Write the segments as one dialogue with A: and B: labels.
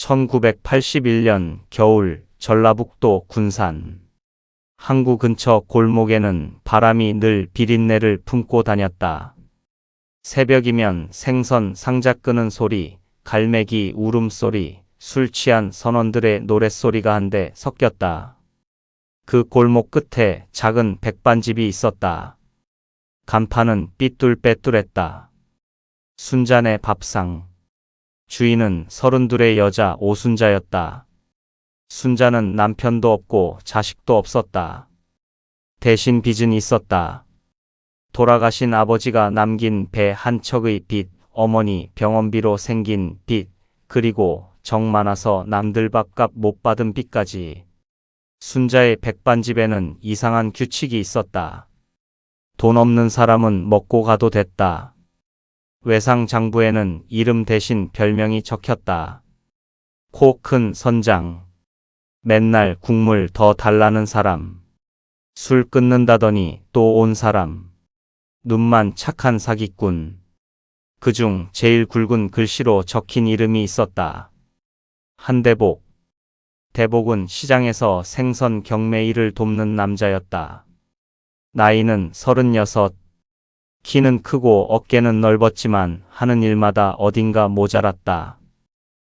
A: 1981년 겨울 전라북도 군산 항구 근처 골목에는 바람이 늘 비린내를 품고 다녔다. 새벽이면 생선 상자 끄는 소리, 갈매기 울음소리, 술 취한 선원들의 노랫소리가 한데 섞였다. 그 골목 끝에 작은 백반집이 있었다. 간판은 삐뚤빼뚤했다. 순잔의 밥상. 주인은 32의 여자 오순자였다. 순자는 남편도 없고 자식도 없었다. 대신 빚은 있었다. 돌아가신 아버지가 남긴 배 한 척의 빚, 어머니 병원비로 생긴 빚, 그리고 정 많아서 남들 밥값 못 받은 빚까지. 순자의 백반집에는 이상한 규칙이 있었다. 돈 없는 사람은 먹고 가도 됐다. 외상장부에는 이름 대신 별명이 적혔다. 코 큰 선장. 맨날 국물 더 달라는 사람. 술 끊는다더니 또 온 사람. 눈만 착한 사기꾼. 그중 제일 굵은 글씨로 적힌 이름이 있었다. 한대복. 대복은 시장에서 생선 경매 일을 돕는 남자였다. 나이는 36. 키는 크고 어깨는 넓었지만 하는 일마다 어딘가 모자랐다.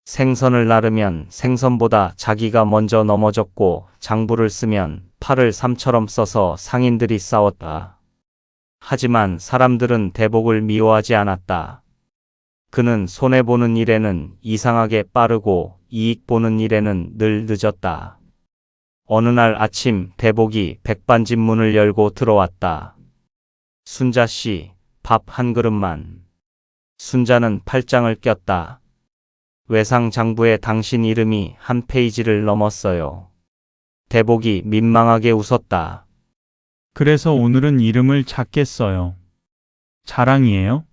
A: 생선을 나르면 생선보다 자기가 먼저 넘어졌고 장부를 쓰면 팔을 삼처럼 써서 상인들이 싸웠다. 하지만 사람들은 대복을 미워하지 않았다. 그는 손해보는 일에는 이상하게 빠르고 이익 보는 일에는 늘 늦었다. 어느 날 아침 대복이 백반집 문을 열고 들어왔다. 순자씨, 밥 한 그릇만. 순자는 팔짱을 꼈다. 외상장부에 당신 이름이 한 페이지를 넘었어요. 대복이 민망하게 웃었다.
B: 그래서 오늘은 이름을 작게 써요. 자랑이에요?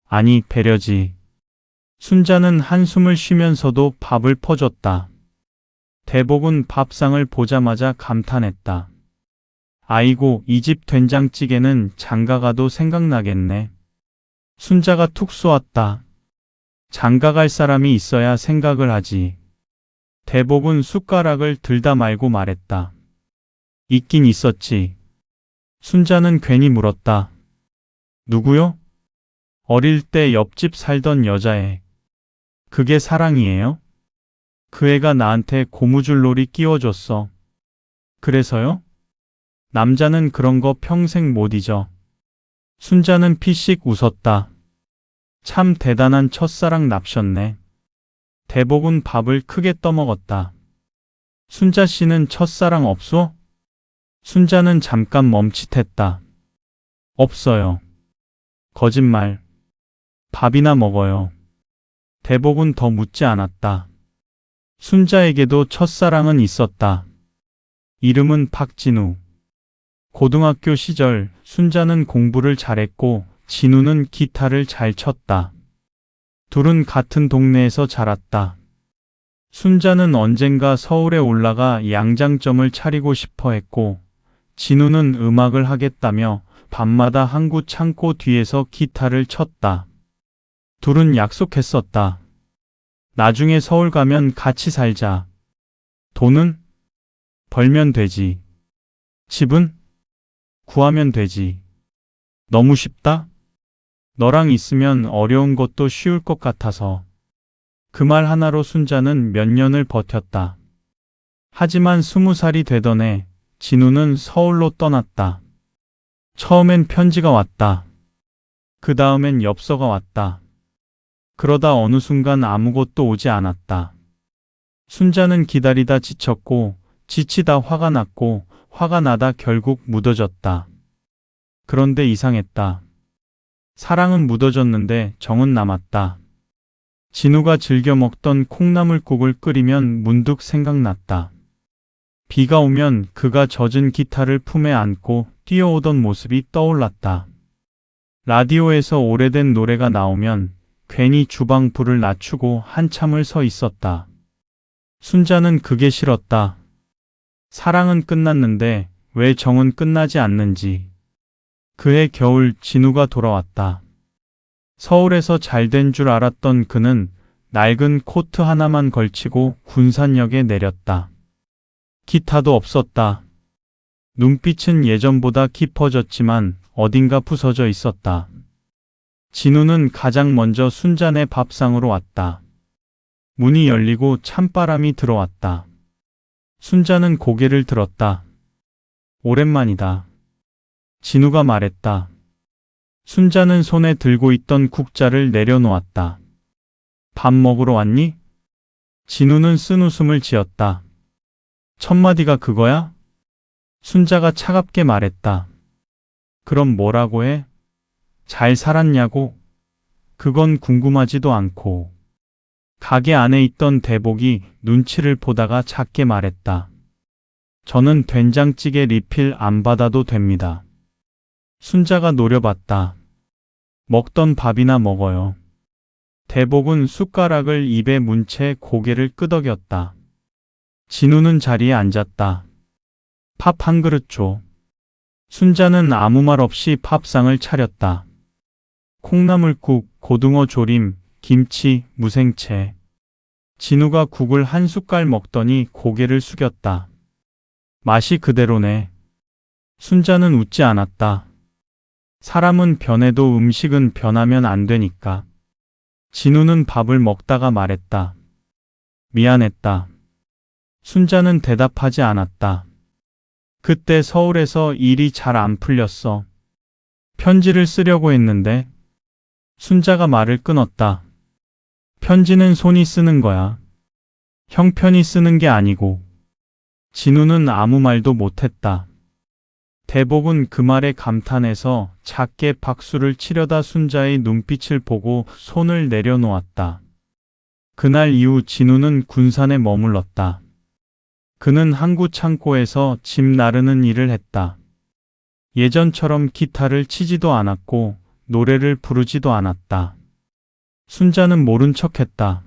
B: 아니, 배려지. 순자는 한숨을 쉬면서도 밥을 퍼줬다. 대복은 밥상을 보자마자 감탄했다. 아이고, 이 집 된장찌개는 장가가도 생각나겠네. 순자가 툭 쏘았다. 장가갈 사람이 있어야 생각을 하지. 대복은 숟가락을 들다 말고 말했다. 있긴 있었지. 순자는 괜히 물었다. 누구요? 어릴 때 옆집 살던 여자애. 그게 사랑이에요? 그 애가 나한테 고무줄놀이 끼워줬어. 그래서요? 남자는 그런 거 평생 못 잊어. 순자는 피식 웃었다. 참 대단한 첫사랑 납셨네. 대복은 밥을 크게 떠먹었다. 순자 씨는 첫사랑 없소? 순자는 잠깐 멈칫했다. 없어요. 거짓말. 밥이나 먹어요. 대복은 더 묻지 않았다. 순자에게도 첫사랑은 있었다. 이름은 박진우. 고등학교 시절 순자는 공부를 잘했고 진우는 기타를 잘 쳤다. 둘은 같은 동네에서 자랐다. 순자는 언젠가 서울에 올라가 양장점을 차리고 싶어 했고 진우는 음악을 하겠다며 밤마다 항구 창고 뒤에서 기타를 쳤다. 둘은 약속했었다. 나중에 서울 가면 같이 살자. 돈은? 벌면 되지. 집은? 구하면 되지. 너무 쉽다? 너랑 있으면 어려운 것도 쉬울 것 같아서. 그 말 하나로 순자는 몇 년을 버텼다. 하지만 20살이 되던 해 진우는 서울로 떠났다. 처음엔 편지가 왔다. 그 다음엔 엽서가 왔다. 그러다 어느 순간 아무것도 오지 않았다. 순자는 기다리다 지쳤고 지치다 화가 났고 화가 나다 결국 묻어졌다. 그런데 이상했다. 사랑은 묻어졌는데 정은 남았다. 진우가 즐겨 먹던 콩나물국을 끓이면 문득 생각났다. 비가 오면 그가 젖은 기타를 품에 안고 뛰어오던 모습이 떠올랐다. 라디오에서 오래된 노래가 나오면 괜히 주방 불을 낮추고 한참을 서 있었다. 순자는 그게 싫었다. 사랑은 끝났는데 왜 정은 끝나지 않는지. 그해 겨울 진우가 돌아왔다. 서울에서 잘된 줄 알았던 그는 낡은 코트 하나만 걸치고 군산역에 내렸다. 기타도 없었다. 눈빛은 예전보다 깊어졌지만 어딘가 부서져 있었다. 진우는 가장 먼저 순잔의 밥상으로 왔다. 문이 열리고 찬바람이 들어왔다. 순자는 고개를 들었다. 오랜만이다. 진우가 말했다. 순자는 손에 들고 있던 국자를 내려놓았다. 밥 먹으러 왔니? 진우는 쓴웃음을 지었다. 첫마디가 그거야? 순자가 차갑게 말했다. 그럼 뭐라고 해? 잘 살았냐고? 그건 궁금하지도 않고. 가게 안에 있던 대복이 눈치를 보다가 작게 말했다. 저는 된장찌개 리필 안 받아도 됩니다. 순자가 노려봤다. 먹던 밥이나 먹어요. 대복은 숟가락을 입에 문 채 고개를 끄덕였다. 진우는 자리에 앉았다. 밥 한 그릇 줘. 순자는 아무 말 없이 밥상을 차렸다. 콩나물국, 고등어 조림, 김치, 무생채. 진우가 국을 한 숟갈 먹더니 고개를 숙였다. 맛이 그대로네. 순자는 웃지 않았다. 사람은 변해도 음식은 변하면 안 되니까. 진우는 밥을 먹다가 말했다. 미안했다. 순자는 대답하지 않았다. 그때 서울에서 일이 잘 안 풀렸어. 편지를 쓰려고 했는데 순자가 말을 끊었다. 편지는 손이 쓰는 거야. 형편이 쓰는 게 아니고. 진우는 아무 말도 못했다. 대복은 그 말에 감탄해서 작게 박수를 치려다 순자의 눈빛을 보고 손을 내려놓았다. 그날 이후 진우는 군산에 머물렀다. 그는 항구 창고에서 짐 나르는 일을 했다. 예전처럼 기타를 치지도 않았고 노래를 부르지도 않았다. 순자는 모른 척했다.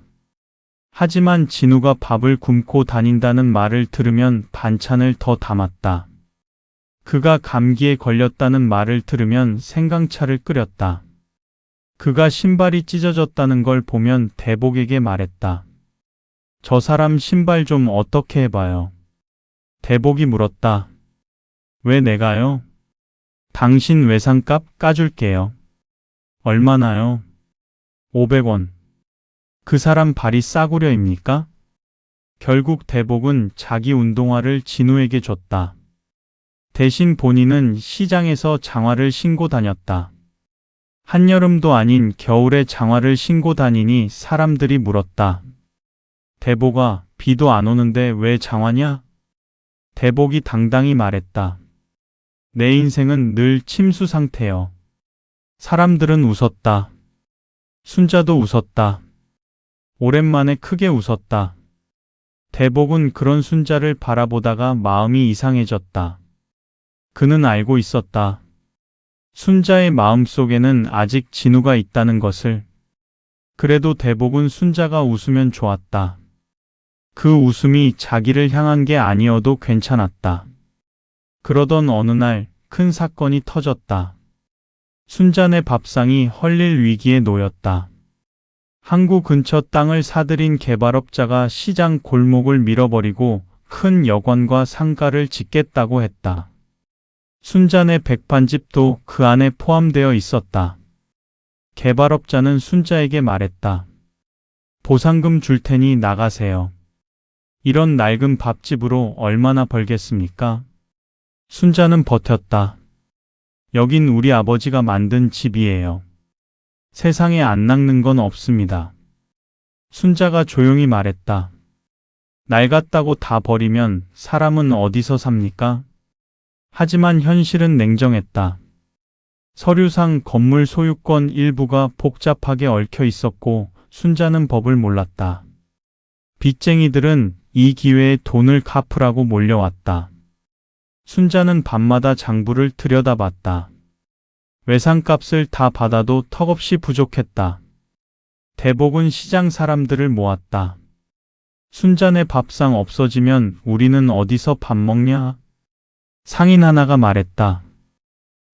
B: 하지만 진우가 밥을 굶고 다닌다는 말을 들으면 반찬을 더 담았다. 그가 감기에 걸렸다는 말을 들으면 생강차를 끓였다. 그가 신발이 찢어졌다는 걸 보면 대복에게 말했다. 저 사람 신발 좀 어떻게 해봐요. 대복이 물었다. 왜 내가요? 당신 외상값 까줄게요. 얼마나요? 500원. 그 사람 발이 싸구려입니까? 결국 대복은 자기 운동화를 진우에게 줬다. 대신 본인은 시장에서 장화를 신고 다녔다. 한여름도 아닌 겨울에 장화를 신고 다니니 사람들이 물었다. 대복아, 비도 안 오는데 왜 장화냐? 대복이 당당히 말했다. 내 인생은 늘 침수 상태여. 사람들은 웃었다. 순자도 웃었다. 오랜만에 크게 웃었다. 대복은 그런 순자를 바라보다가 마음이 이상해졌다. 그는 알고 있었다. 순자의 마음속에는 아직 진우가 있다는 것을. 그래도 대복은 순자가 웃으면 좋았다. 그 웃음이 자기를 향한 게 아니어도 괜찮았다. 그러던 어느 날 큰 사건이 터졌다. 순자네 밥상이 헐릴 위기에 놓였다. 항구 근처 땅을 사들인 개발업자가 시장 골목을 밀어버리고 큰 여관과 상가를 짓겠다고 했다. 순자네 백반집도 그 안에 포함되어 있었다. 개발업자는 순자에게 말했다. 보상금 줄 테니 나가세요. 이런 낡은 밥집으로 얼마나 벌겠습니까? 순자는 버텼다. 여긴 우리 아버지가 만든 집이에요. 세상에 안 낚는 건 없습니다. 순자가 조용히 말했다. 낡았다고 다 버리면 사람은 어디서 삽니까? 하지만 현실은 냉정했다. 서류상 건물 소유권 일부가 복잡하게 얽혀 있었고 순자는 법을 몰랐다. 빚쟁이들은 이 기회에 돈을 갚으라고 몰려왔다. 순자는 밤마다 장부를 들여다봤다. 외상값을 다 받아도 턱없이 부족했다. 대복은 시장 사람들을 모았다. 순자네 밥상 없어지면 우리는 어디서 밥 먹냐? 상인 하나가 말했다.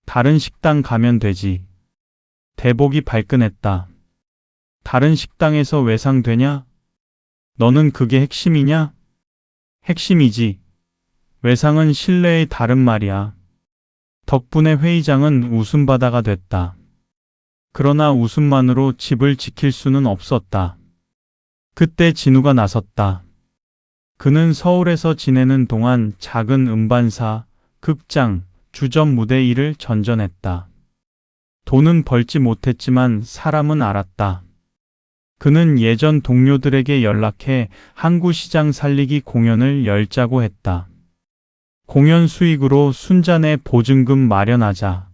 B: 다른 식당 가면 되지. 대복이 발끈했다. 다른 식당에서 외상되냐? 너는 그게 핵심이냐? 핵심이지. 외상은 신뢰의 다른 말이야. 덕분에 회의장은 웃음바다가 됐다. 그러나 웃음만으로 집을 지킬 수는 없었다. 그때 진우가 나섰다. 그는 서울에서 지내는 동안 작은 음반사, 극장, 주점 무대 일을 전전했다. 돈은 벌지 못했지만 사람은 알았다. 그는 예전 동료들에게 연락해 항구 시장 살리기 공연을 열자고 했다. 공연 수익으로 순잔의 보증금 마련하자.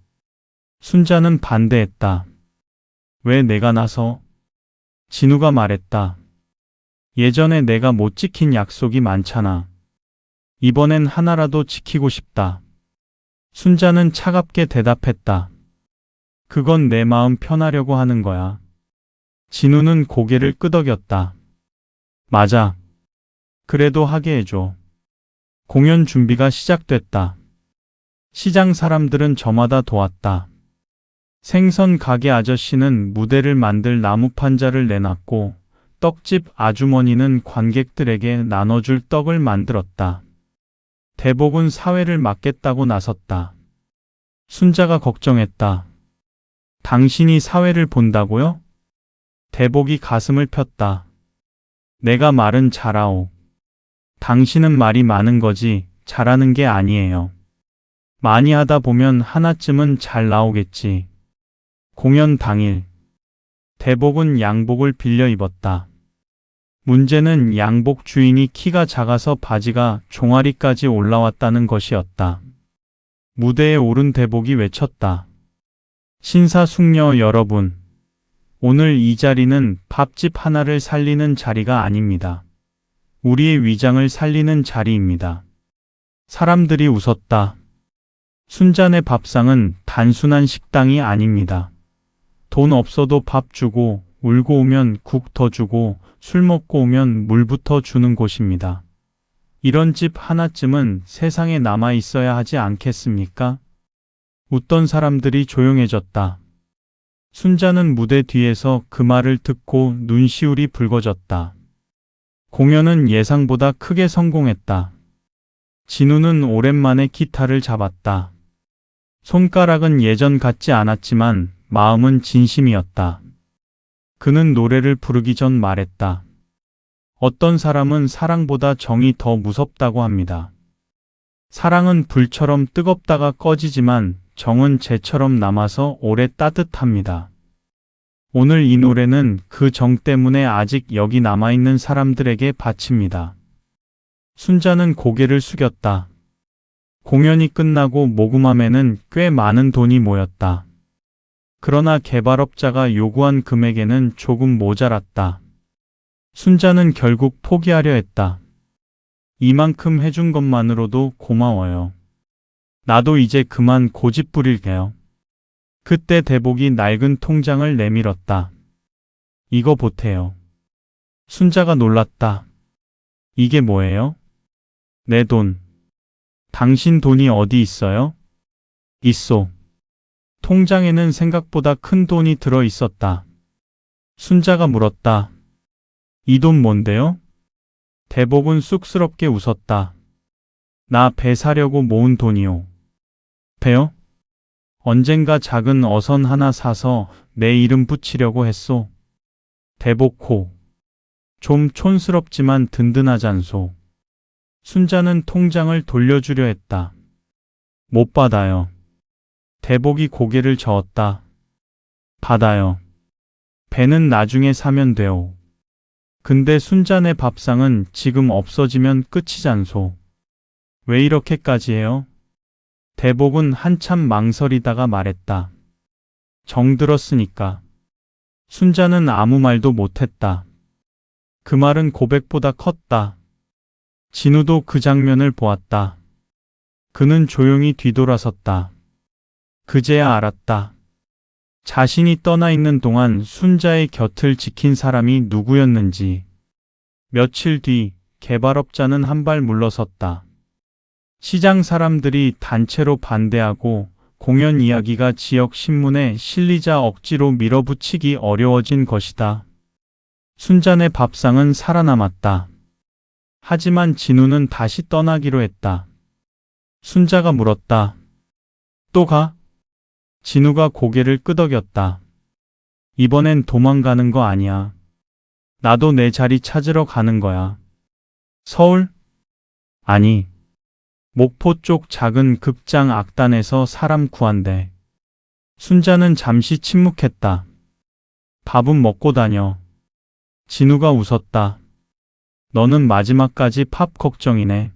B: 순자는 반대했다. 왜 내가 나서? 진우가 말했다. 예전에 내가 못 지킨 약속이 많잖아. 이번엔 하나라도 지키고 싶다. 순자는 차갑게 대답했다. 그건 내 마음 편하려고 하는 거야. 진우는 고개를 끄덕였다. 맞아. 그래도 하게 해줘. 공연 준비가 시작됐다. 시장 사람들은 저마다 도왔다. 생선 가게 아저씨는 무대를 만들 나무 판자를 내놨고 떡집 아주머니는 관객들에게 나눠줄 떡을 만들었다. 대복은 사회를 맡겠다고 나섰다. 순자가 걱정했다. 당신이 사회를 본다고요? 대복이 가슴을 폈다. 내가 말은 잘하오. 당신은 말이 많은 거지 잘하는 게 아니에요. 많이 하다 보면 하나쯤은 잘 나오겠지. 공연 당일 대복은 양복을 빌려 입었다. 문제는 양복 주인이 키가 작아서 바지가 종아리까지 올라왔다는 것이었다. 무대에 오른 대복이 외쳤다. 신사숙녀 여러분, 오늘 이 자리는 밥집 하나를 살리는 자리가 아닙니다. 우리의 위장을 살리는 자리입니다. 사람들이 웃었다. 순잔의 밥상은 단순한 식당이 아닙니다. 돈 없어도 밥 주고, 울고 오면 국 더 주고, 술 먹고 오면 물부터 주는 곳입니다. 이런 집 하나쯤은 세상에 남아 있어야 하지 않겠습니까? 웃던 사람들이 조용해졌다. 순자는 무대 뒤에서 그 말을 듣고 눈시울이 붉어졌다. 공연은 예상보다 크게 성공했다. 진우는 오랜만에 기타를 잡았다. 손가락은 예전 같지 않았지만 마음은 진심이었다. 그는 노래를 부르기 전 말했다. 어떤 사람은 사랑보다 정이 더 무섭다고 합니다. 사랑은 불처럼 뜨겁다가 꺼지지만 정은 재처럼 남아서 오래 따뜻합니다. 오늘 이 노래는 그 정 때문에 아직 여기 남아있는 사람들에게 바칩니다. 순자는 고개를 숙였다. 공연이 끝나고 모금함에는 꽤 많은 돈이 모였다. 그러나 개발업자가 요구한 금액에는 조금 모자랐다. 순자는 결국 포기하려 했다. 이만큼 해준 것만으로도 고마워요. 나도 이제 그만 고집 부릴게요. 그때 대복이 낡은 통장을 내밀었다. 이거 보태요. 순자가 놀랐다. 이게 뭐예요? 내 돈. 당신 돈이 어디 있어요? 있소. 통장에는 생각보다 큰 돈이 들어 있었다. 순자가 물었다. 이 돈 뭔데요? 대복은 쑥스럽게 웃었다. 나 배 사려고 모은 돈이요. 배요? 언젠가 작은 어선 하나 사서 내 이름 붙이려고 했소. 대복 좀 촌스럽지만 든든하잖소. 순자는 통장을 돌려주려 했다. 못 받아요. 대복이 고개를 저었다. 받아요. 배는 나중에 사면 돼요. 근데 순자네 밥상은 지금 없어지면 끝이잖소. 왜 이렇게까지 해요? 대복은 한참 망설이다가 말했다. 정들었으니까. 순자는 아무 말도 못했다. 그 말은 고백보다 컸다. 진우도 그 장면을 보았다. 그는 조용히 뒤돌아섰다. 그제야 알았다. 자신이 떠나 있는 동안 순자의 곁을 지킨 사람이 누구였는지. 며칠 뒤 개발업자는 한 발 물러섰다. 시장 사람들이 단체로 반대하고 공연 이야기가 지역 신문에 실리자 억지로 밀어붙이기 어려워진 것이다. 순잔의 밥상은 살아남았다. 하지만 진우는 다시 떠나기로 했다. 순자가 물었다. 또 가? 진우가 고개를 끄덕였다. 이번엔 도망가는 거 아니야. 나도 내 자리 찾으러 가는 거야. 서울? 아니. 목포 쪽 작은 극장 악단에서 사람 구한대. 순자는 잠시 침묵했다. 밥은 먹고 다녀. 진우가 웃었다. 너는 마지막까지 팝 걱정이네.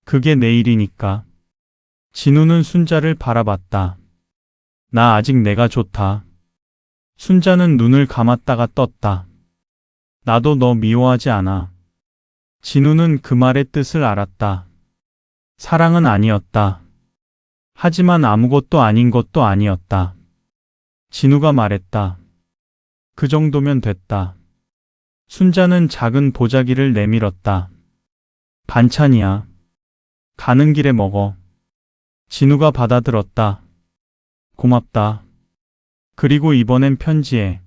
B: 그게 내일이니까. 진우는 순자를 바라봤다. 나 아직 내가 좋다. 순자는 눈을 감았다가 떴다. 나도 너 미워하지 않아. 진우는 그 말의 뜻을 알았다. 사랑은 아니었다. 하지만 아무것도 아닌 것도 아니었다. 진우가 말했다. 그 정도면 됐다. 순자는 작은 보자기를 내밀었다. 반찬이야. 가는 길에 먹어. 진우가 받아들었다. 고맙다. 그리고 이번엔 편지해.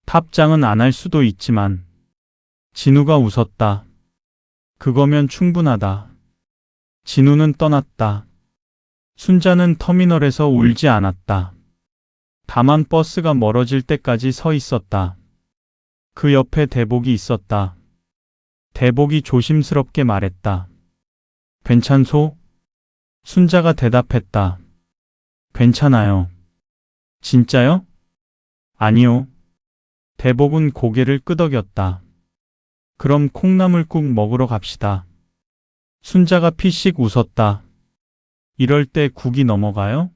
B: 답장은 안 할 수도 있지만. 진우가 웃었다. 그거면 충분하다. 진우는 떠났다. 순자는 터미널에서 울지 않았다. 다만 버스가 멀어질 때까지 서 있었다. 그 옆에 대복이 있었다. 대복이 조심스럽게 말했다. 괜찮소? 순자가 대답했다. 괜찮아요. 진짜요? 아니요. 대복은 고개를 끄덕였다. 그럼 콩나물국 먹으러 갑시다. 순자가 피식 웃었다. 이럴 때 국이 넘어가요?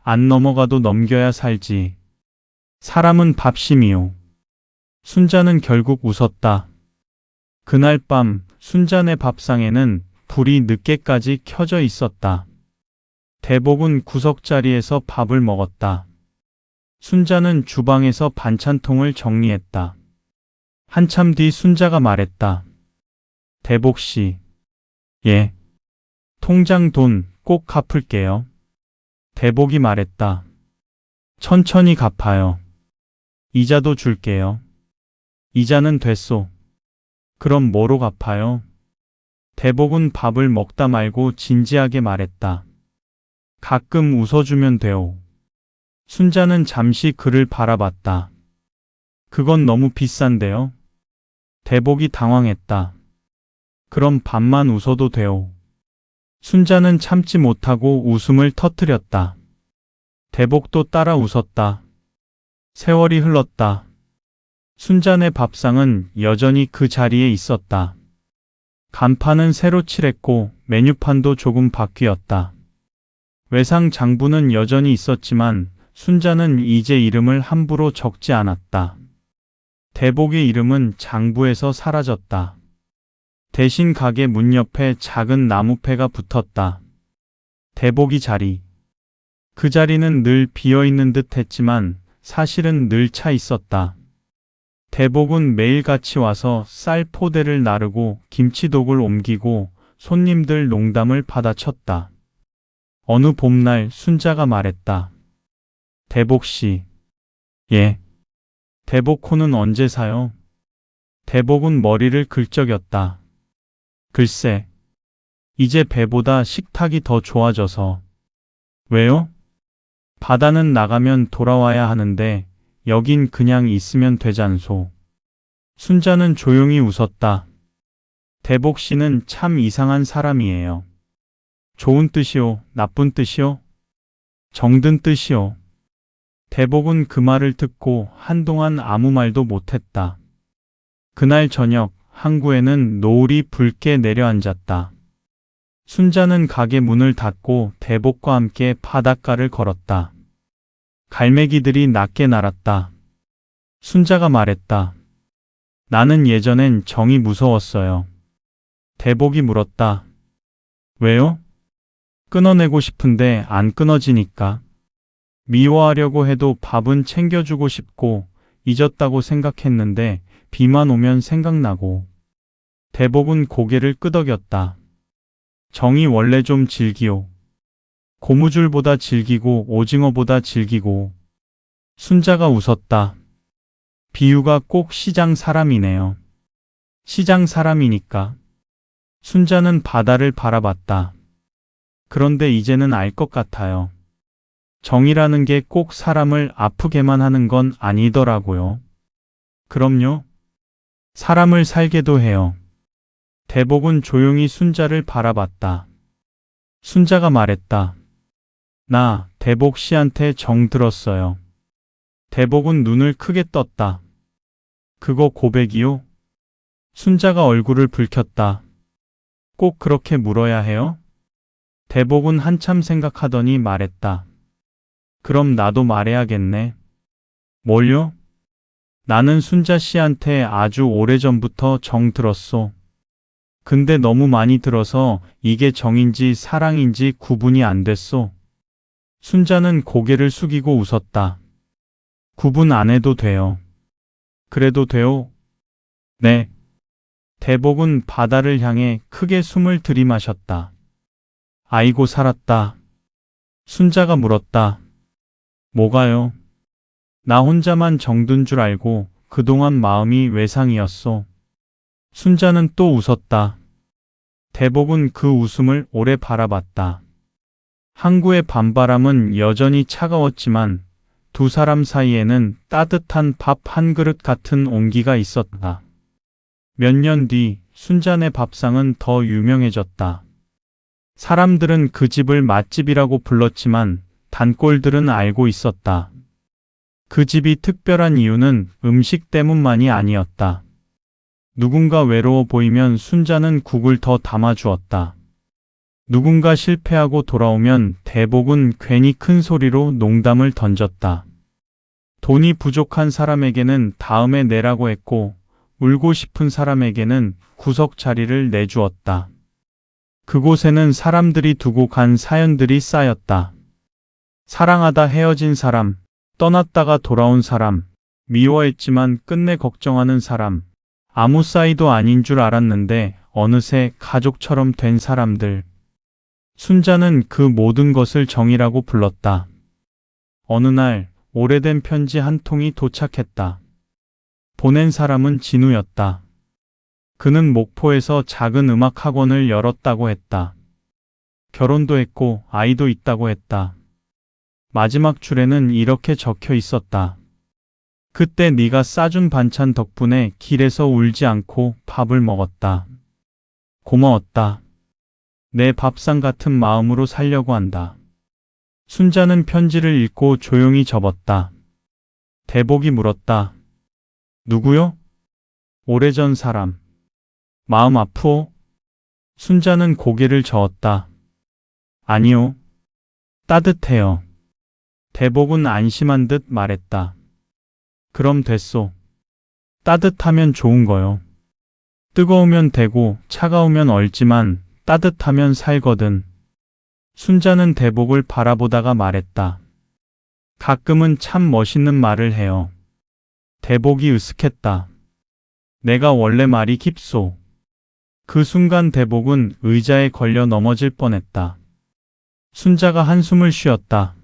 B: 안 넘어가도 넘겨야 살지. 사람은 밥심이요. 순자는 결국 웃었다. 그날 밤 순자네 밥상에는 불이 늦게까지 켜져 있었다. 대복은 구석자리에서 밥을 먹었다. 순자는 주방에서 반찬통을 정리했다. 한참 뒤 순자가 말했다. 대복씨. 예. 통장 돈 꼭 갚을게요. 대복이 말했다. 천천히 갚아요. 이자도 줄게요. 이자는 됐소. 그럼 뭐로 갚아요? 대복은 밥을 먹다 말고 진지하게 말했다. 가끔 웃어주면 돼요. 순자는 잠시 그를 바라봤다. 그건 너무 비싼데요? 대복이 당황했다. 그럼 밥만 웃어도 돼요. 순자는 참지 못하고 웃음을 터뜨렸다. 대복도 따라 웃었다. 세월이 흘렀다. 순자네 밥상은 여전히 그 자리에 있었다. 간판은 새로 칠했고 메뉴판도 조금 바뀌었다. 외상 장부는 여전히 있었지만 순자는 이제 이름을 함부로 적지 않았다. 대복의 이름은 장부에서 사라졌다. 대신 가게 문 옆에 작은 나무패가 붙었다. 대복이 자리. 그 자리는 늘 비어있는 듯 했지만 사실은 늘 차 있었다. 대복은 매일 같이 와서 쌀 포대를 나르고 김치독을 옮기고 손님들 농담을 받아쳤다. 어느 봄날 순자가 말했다. 대복씨. 예. 대복호는 언제 사요? 대복은 머리를 긁적였다. 글쎄. 이제 배보다 식탁이 더 좋아져서. 왜요? 바다는 나가면 돌아와야 하는데 여긴 그냥 있으면 되잖소. 순자는 조용히 웃었다. 대복 씨는 참 이상한 사람이에요. 좋은 뜻이요, 나쁜 뜻이요? 정든 뜻이요. 대복은 그 말을 듣고 한동안 아무 말도 못했다. 그날 저녁 항구에는 노을이 붉게 내려앉았다. 순자는 가게 문을 닫고 대복과 함께 바닷가를 걸었다. 갈매기들이 낮게 날았다. 순자가 말했다. 나는 예전엔 정이 무서웠어요. 대복이 물었다. 왜요? 끊어내고 싶은데 안 끊어지니까. 미워하려고 해도 밥은 챙겨주고 싶고 잊었다고 생각했는데 비만 오면 생각나고. 대복은 고개를 끄덕였다. 정이 원래 좀 질기요. 고무줄보다 질기고 오징어보다 질기고. 순자가 웃었다. 비유가 꼭 시장 사람이네요. 시장 사람이니까. 순자는 바다를 바라봤다. 그런데 이제는 알 것 같아요. 정이라는 게 꼭 사람을 아프게만 하는 건 아니더라고요. 그럼요. 사람을 살게도 해요. 대복은 조용히 순자를 바라봤다. 순자가 말했다. 나 대복 씨한테 정 들었어요. 대복은 눈을 크게 떴다. 그거 고백이요? 순자가 얼굴을 붉혔다. 꼭 그렇게 물어야 해요? 대복은 한참 생각하더니 말했다. 그럼 나도 말해야겠네. 뭘요? 나는 순자 씨한테 아주 오래전부터 정 들었소. 근데 너무 많이 들어서 이게 정인지 사랑인지 구분이 안 됐소. 순자는 고개를 숙이고 웃었다. 구분 안 해도 돼요. 그래도 돼요? 네. 대복은 바다를 향해 크게 숨을 들이마셨다. 아이고 살았다. 순자가 물었다. 뭐가요? 나 혼자만 정든 줄 알고 그동안 마음이 외상이었소. 순자는 또 웃었다. 대복은 그 웃음을 오래 바라봤다. 항구의 밤바람은 여전히 차가웠지만 두 사람 사이에는 따뜻한 밥 한 그릇 같은 온기가 있었다. 몇 년 뒤 순자네 밥상은 더 유명해졌다. 사람들은 그 집을 맛집이라고 불렀지만 단골들은 알고 있었다. 그 집이 특별한 이유는 음식 때문만이 아니었다. 누군가 외로워 보이면 순자는 국을 더 담아주었다. 누군가 실패하고 돌아오면 대복은 괜히 큰 소리로 농담을 던졌다. 돈이 부족한 사람에게는 다음에 내라고 했고 울고 싶은 사람에게는 구석 자리를 내주었다. 그곳에는 사람들이 두고 간 사연들이 쌓였다. 사랑하다 헤어진 사람, 떠났다가 돌아온 사람, 미워했지만 끝내 걱정하는 사람, 아무 사이도 아닌 줄 알았는데 어느새 가족처럼 된 사람들. 순자는 그 모든 것을 정이라고 불렀다. 어느 날 오래된 편지 한 통이 도착했다. 보낸 사람은 진우였다. 그는 목포에서 작은 음악 학원을 열었다고 했다. 결혼도 했고 아이도 있다고 했다. 마지막 줄에는 이렇게 적혀 있었다. 그때 네가 싸준 반찬 덕분에 길에서 울지 않고 밥을 먹었다. 고마웠다. 내 밥상 같은 마음으로 살려고 한다. 순자는 편지를 읽고 조용히 접었다. 대복이 물었다. 누구요? 오래전 사람. 마음 아프오? 순자는 고개를 저었다. 아니요. 따뜻해요. 대복은 안심한 듯 말했다. 그럼 됐소. 따뜻하면 좋은 거요. 뜨거우면 되고 차가우면 얼지만 따뜻하면 살거든. 순자는 대복을 바라보다가 말했다. 가끔은 참 멋있는 말을 해요. 대복이 으쓱했다. 내가 원래 말이 깊소. 그 순간 대복은 의자에 걸려 넘어질 뻔했다. 순자가 한숨을 쉬었다.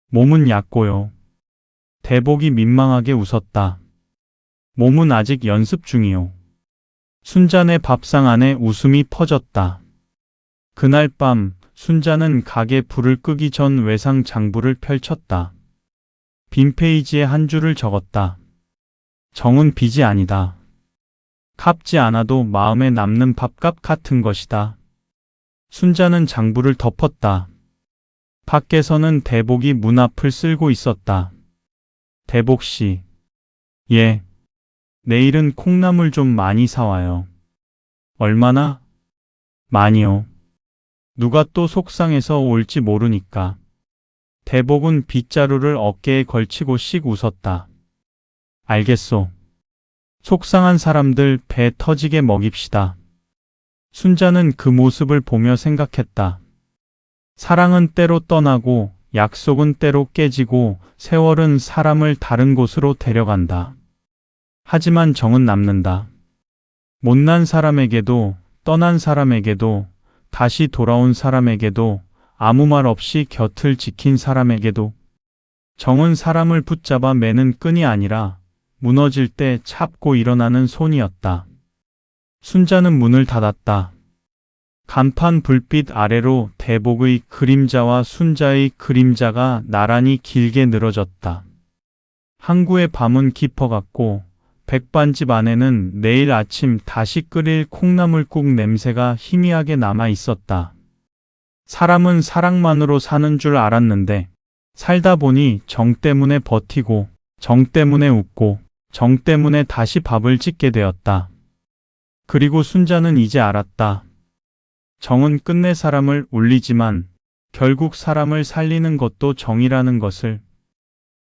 B: 몸은 얕고요. 대복이 민망하게 웃었다. 몸은 아직 연습 중이요. 순자네 밥상 안에 웃음이 퍼졌다. 그날 밤 순자는 가게 불을 끄기 전 외상 장부를 펼쳤다. 빈 페이지에 한 줄을 적었다. 정은 빚이 아니다. 갚지 않아도 마음에 남는 밥값 같은 것이다. 순자는 장부를 덮었다. 밖에서는 대복이 문 앞을 쓸고 있었다. 대복 씨. 예. 내일은 콩나물 좀 많이 사와요. 얼마나? 많이요. 누가 또 속상해서 올지 모르니까. 대복은 빗자루를 어깨에 걸치고 씩 웃었다. 알겠소. 속상한 사람들 배 터지게 먹입시다. 순자는 그 모습을 보며 생각했다. 사랑은 때로 떠나고 약속은 때로 깨지고 세월은 사람을 다른 곳으로 데려간다. 하지만 정은 남는다. 못난 사람에게도 떠난 사람에게도 다시 돌아온 사람에게도 아무 말 없이 곁을 지킨 사람에게도 정은 사람을 붙잡아 매는 끈이 아니라 무너질 때 잡고 일어나는 손이었다. 순자는 문을 닫았다. 간판 불빛 아래로 대복의 그림자와 순자의 그림자가 나란히 길게 늘어졌다. 항구의 밤은 깊어갔고 백반집 안에는 내일 아침 다시 끓일 콩나물국 냄새가 희미하게 남아 있었다. 사람은 사랑만으로 사는 줄 알았는데 살다 보니 정 때문에 버티고 정 때문에 웃고 정 때문에 다시 밥을 짓게 되었다. 그리고 순자는 이제 알았다. 정은 끝내 사람을 울리지만 결국 사람을 살리는 것도 정이라는 것을.